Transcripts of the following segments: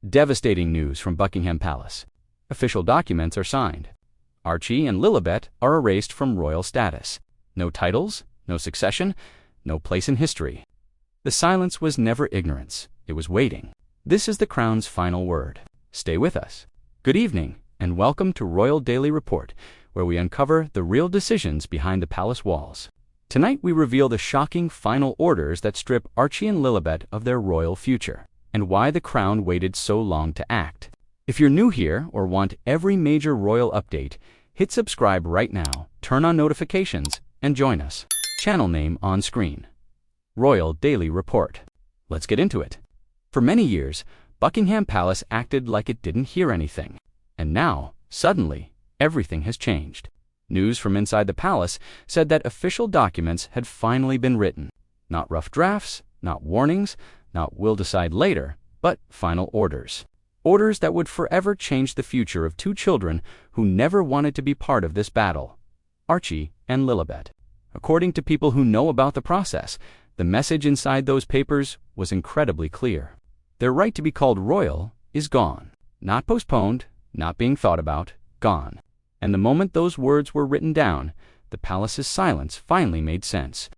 Devastating news from Buckingham Palace. Official documents are signed. Archie and Lilibet are erased from royal status. No titles, no succession, no place in history. The silence was never ignorance. It was waiting. This is the Crown's final word. Stay with us. Good evening, and welcome to Royal Daily Report, where we uncover the real decisions behind the palace walls. Tonight we reveal the shocking final orders that strip Archie and Lilibet of their royal future, and why the Crown waited so long to act. If you're new here or want every major royal update, hit subscribe right now, turn on notifications, and join us. Channel name on screen. Royal Daily Report. Let's get into it. For many years, Buckingham Palace acted like it didn't hear anything. And now, suddenly, everything has changed. News from inside the palace said that official documents had finally been written. Not rough drafts, not warnings, not we'll decide later, but final orders. Orders that would forever change the future of two children who never wanted to be part of this battle, Archie and Lilibet. According to people who know about the process, the message inside those papers was incredibly clear. Their right to be called royal is gone. Not postponed, not being thought about, gone. And the moment those words were written down, the palace's silence finally made sense.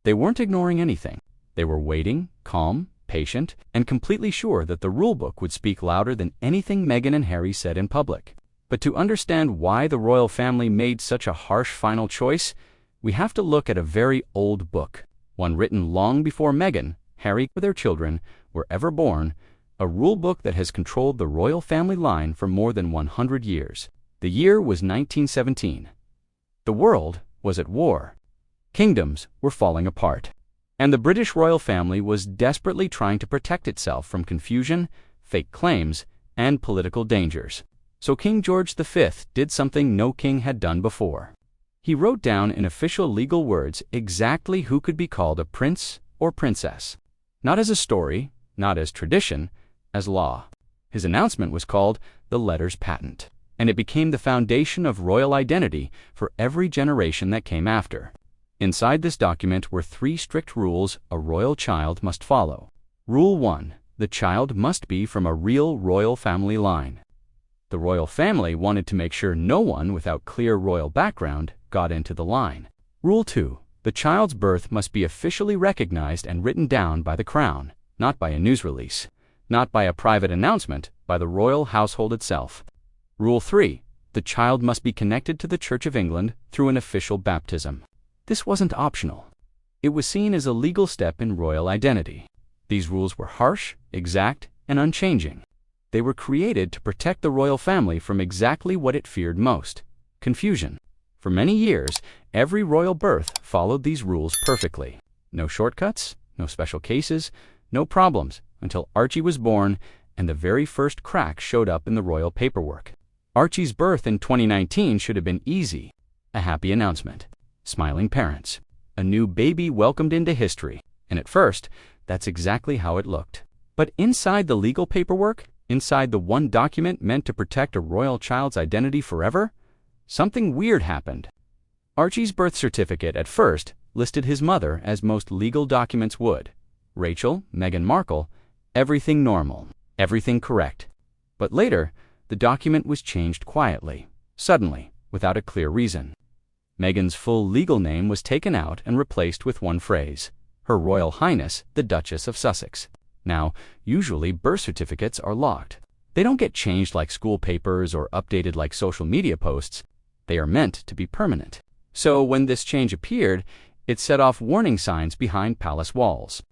They weren't ignoring anything. They were waiting, calm, patient, and completely sure that the rulebook would speak louder than anything Meghan and Harry said in public. But to understand why the royal family made such a harsh final choice, we have to look at a very old book, one written long before Meghan, Harry, or their children were ever born, a rulebook that has controlled the royal family line for more than 100 years. The year was 1917. The world was at war. Kingdoms were falling apart. And the British royal family was desperately trying to protect itself from confusion, fake claims, and political dangers. So King George V did something no king had done before. He wrote down in official legal words exactly who could be called a prince or princess. Not as a story, not as tradition, as law. His announcement was called the Letters Patent, and it became the foundation of royal identity for every generation that came after. Inside this document were 3 strict rules a royal child must follow. Rule 1. The child must be from a real royal family line. The royal family wanted to make sure no one without clear royal background got into the line. Rule 2. The child's birth must be officially recognized and written down by the Crown, not by a news release, not by a private announcement, by the royal household itself. Rule 3. The child must be connected to the Church of England through an official baptism. This wasn't optional. It was seen as a legal step in royal identity. These rules were harsh, exact, and unchanging. They were created to protect the royal family from exactly what it feared most: confusion. For many years, every royal birth followed these rules perfectly. No shortcuts, no special cases, no problems, until Archie was born and the very first crack showed up in the royal paperwork. Archie's birth in 2019 should have been easy. A happy announcement. Smiling parents. A new baby welcomed into history. And at first, that's exactly how it looked. But inside the legal paperwork, inside the one document meant to protect a royal child's identity forever, something weird happened. Archie's birth certificate at first listed his mother as most legal documents would. Rachel, Meghan Markle, everything normal, everything correct. But later, the document was changed quietly, suddenly, without a clear reason. Meghan's full legal name was taken out and replaced with one phrase: Her Royal Highness, the Duchess of Sussex. Now, usually birth certificates are locked. They don't get changed like school papers or updated like social media posts. They are meant to be permanent. So when this change appeared, it set off warning signs behind palace walls.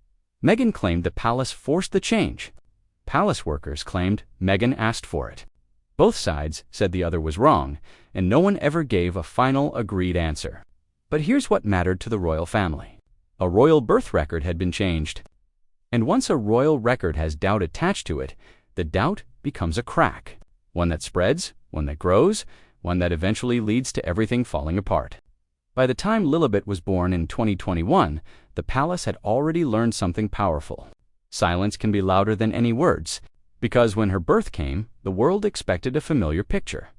Meghan claimed the palace forced the change. Palace workers claimed Meghan asked for it. Both sides said the other was wrong, and no one ever gave a final agreed answer. But here's what mattered to the royal family. A royal birth record had been changed. And once a royal record has doubt attached to it, the doubt becomes a crack. One that spreads, one that grows, one that eventually leads to everything falling apart. By the time Lilibet was born in 2021, the palace had already learned something powerful. Silence can be louder than any words, because when her birth came, the world expected a familiar picture.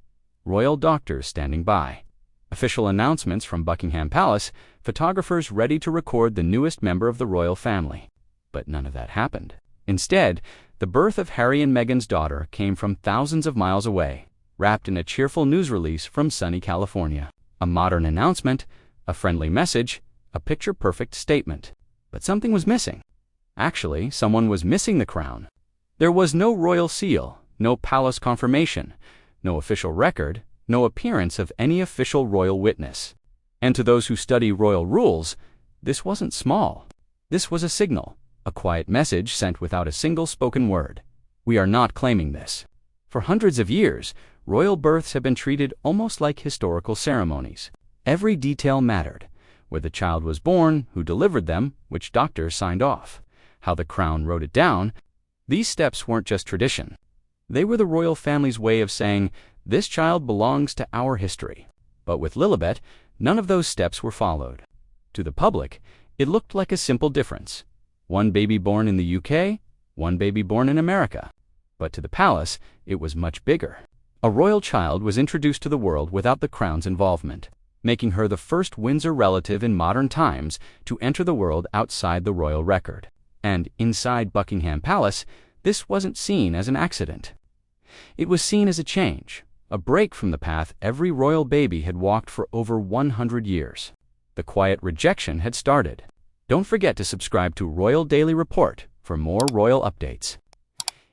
Royal doctors standing by. Official announcements from Buckingham Palace, photographers ready to record the newest member of the royal family. But none of that happened. Instead, the birth of Harry and Meghan's daughter came from thousands of miles away, wrapped in a cheerful news release from sunny California. A modern announcement, a friendly message, a picture-perfect statement. But something was missing. Actually, someone was missing the crown. There was no royal seal, no palace confirmation, no official record, no appearance of any official royal witness. And to those who study royal rules, this wasn't small. This was a signal, a quiet message sent without a single spoken word. We are not claiming this. For hundreds of years, royal births have been treated almost like historical ceremonies. Every detail mattered. Where the child was born, who delivered them, which doctors signed off, how the crown wrote it down. These steps weren't just tradition. They were the royal family's way of saying, this child belongs to our history. But with Lilibet, none of those steps were followed. To the public, it looked like a simple difference. One baby born in the UK, one baby born in America. But to the palace, it was much bigger. A royal child was introduced to the world without the crown's involvement, making her the first Windsor relative in modern times to enter the world outside the royal record. And inside Buckingham Palace, this wasn't seen as an accident. It was seen as a change, a break from the path every royal baby had walked for over 100 years. The quiet rejection had started. Don't forget to subscribe to Royal Daily Report for more royal updates.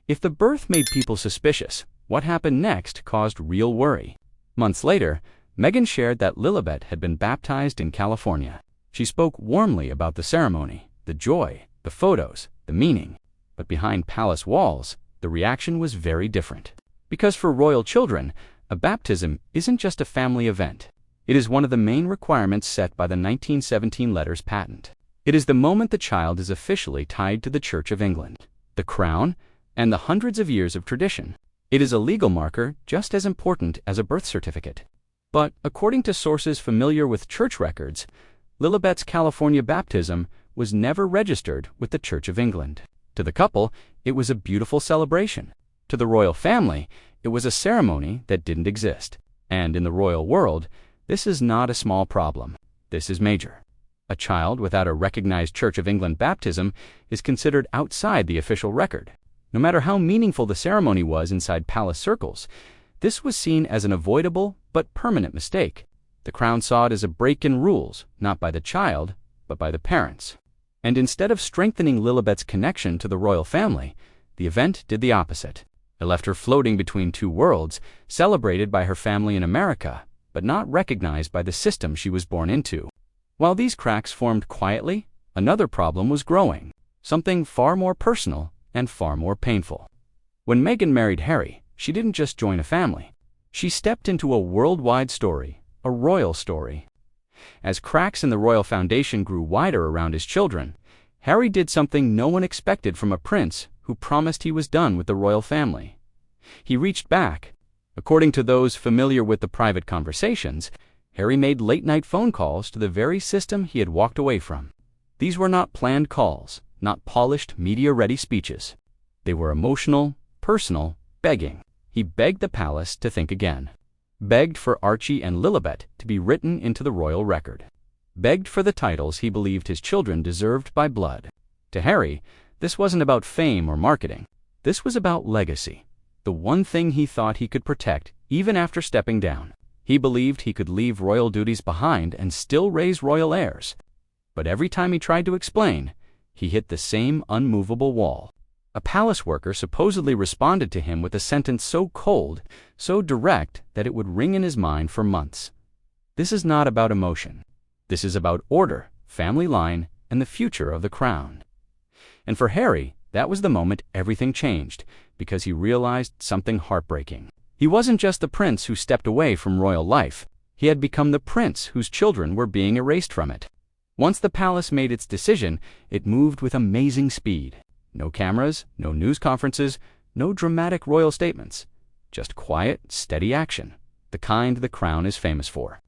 If the birth made people suspicious, what happened next caused real worry. Months later, Meghan shared that Lilibet had been baptized in California. She spoke warmly about the ceremony, the joy, the photos, the meaning. But behind palace walls, the reaction was very different. Because for royal children, a baptism isn't just a family event. It is one of the main requirements set by the 1917 Letters Patent. It is the moment the child is officially tied to the Church of England, the crown, and the hundreds of years of tradition. It is a legal marker just as important as a birth certificate. But according to sources familiar with church records, Lilibet's California baptism was never registered with the Church of England. To the couple, it was a beautiful celebration. To the royal family, it was a ceremony that didn't exist. And in the royal world, this is not a small problem. This is major. A child without a recognized Church of England baptism is considered outside the official record. No matter how meaningful the ceremony was inside palace circles, this was seen as an avoidable but permanent mistake. The crown saw it as a break in rules, not by the child, but by the parents. And instead of strengthening Lilibet's connection to the royal family, the event did the opposite. It left her floating between two worlds, celebrated by her family in America, but not recognized by the system she was born into. While these cracks formed quietly, another problem was growing, something far more personal and far more painful. When Meghan married Harry, she didn't just join a family. She stepped into a worldwide story, a royal story. As cracks in the royal foundation grew wider around his children, Harry did something no one expected from a prince who promised he was done with the royal family. He reached back. According to those familiar with the private conversations, Harry made late-night phone calls to the very system he had walked away from. These were not planned calls, not polished, media-ready speeches. They were emotional, personal, begging. He begged the palace to think again. Begged for Archie and Lilibet to be written into the royal record. Begged for the titles he believed his children deserved by blood. To Harry, this wasn't about fame or marketing. This was about legacy, the one thing he thought he could protect even after stepping down. He believed he could leave royal duties behind and still raise royal heirs. But every time he tried to explain, he hit the same unmovable wall. A palace worker supposedly responded to him with a sentence so cold, so direct, that it would ring in his mind for months. This is not about emotion. This is about order, family line, and the future of the crown. And for Harry, that was the moment everything changed, because he realized something heartbreaking. He wasn't just the prince who stepped away from royal life. He had become the prince whose children were being erased from it. Once the palace made its decision, it moved with amazing speed. No cameras, no news conferences, no dramatic royal statements. Just quiet, steady action, the kind the crown is famous for.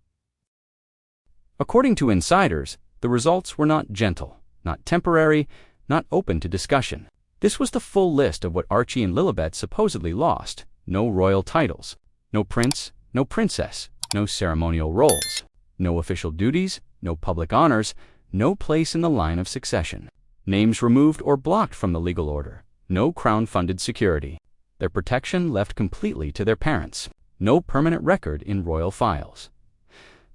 According to insiders, the results were not gentle, not temporary, not open to discussion. This was the full list of what Archie and Lilibet supposedly lost. No royal titles, no prince, no princess, no ceremonial roles, no official duties, no public honors, no place in the line of succession. Names removed or blocked from the legal order, No crown-funded security. Their protection left completely to their parents. No permanent record in royal files.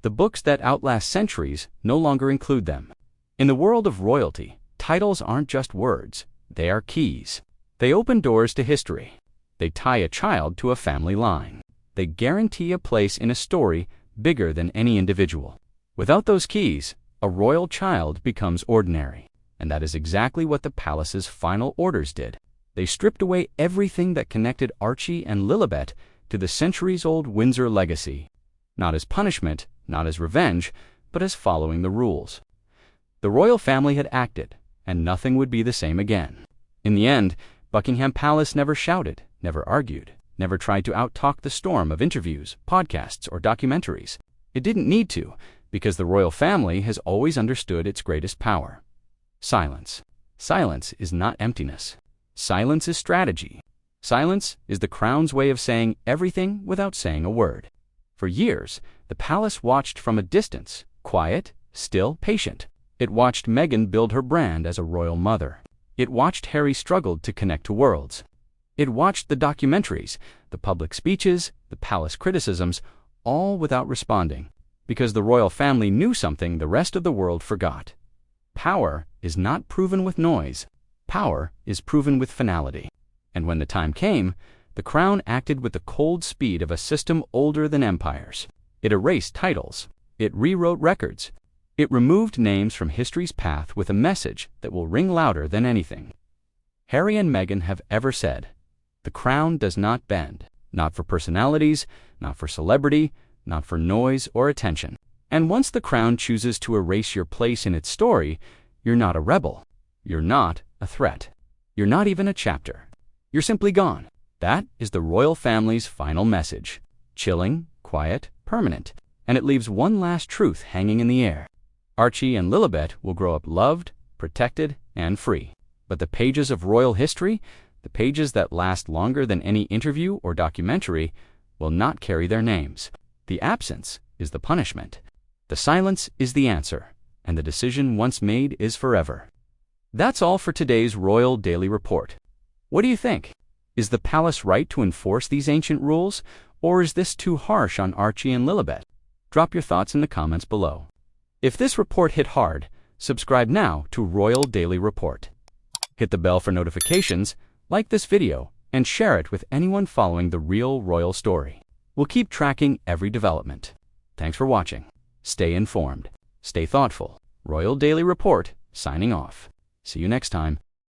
The books that outlast centuries no longer include them. In the world of royalty, titles aren't just words. They are keys. They open doors to history. They tie a child to a family line. They guarantee a place in a story bigger than any individual. Without those keys, a royal child becomes ordinary. And that is exactly what the palace's final orders did. They stripped away everything that connected Archie and Lilibet to the centuries-old Windsor legacy. Not as punishment, not as revenge, but as following the rules. The royal family had acted, and nothing would be the same again. In the end, Buckingham Palace never shouted, never argued, never tried to out-talk the storm of interviews, podcasts, or documentaries. It didn't need to, because the royal family has always understood its greatest power. Silence. Silence is not emptiness. Silence is strategy. Silence is the crown's way of saying everything without saying a word. For years, the palace watched from a distance, quiet, still, patient. It watched Meghan build her brand as a royal mother. It watched Harry struggle to connect to worlds. It watched the documentaries, the public speeches, the palace criticisms, all without responding, because the royal family knew something the rest of the world forgot. Power is not proven with noise. Power is proven with finality. And when the time came, the crown acted with the cold speed of a system older than empires. It erased titles. It rewrote records. It removed names from history's path with a message that will ring louder than anything. Harry and Meghan have ever said, "The crown does not bend, not for personalities, not for celebrity, not for noise or attention." And once the crown chooses to erase your place in its story, you're not a rebel. You're not a threat. You're not even a chapter. You're simply gone. That is the royal family's final message. Chilling, quiet, permanent. And it leaves one last truth hanging in the air. Archie and Lilibet will grow up loved, protected, and free. But the pages of royal history, the pages that last longer than any interview or documentary, will not carry their names. The absence is the punishment. The silence is the answer. And the decision once made is forever. That's all for today's Royal Daily Report. What do you think? Is the palace right to enforce these ancient rules, or is this too harsh on Archie and Lilibet? Drop your thoughts in the comments below. If this report hit hard, subscribe now to Royal Daily Report. Hit the bell for notifications, like this video, and share it with anyone following the real royal story. We'll keep tracking every development. Thanks for watching. Stay informed. Stay thoughtful. Royal Daily Report, signing off. See you next time.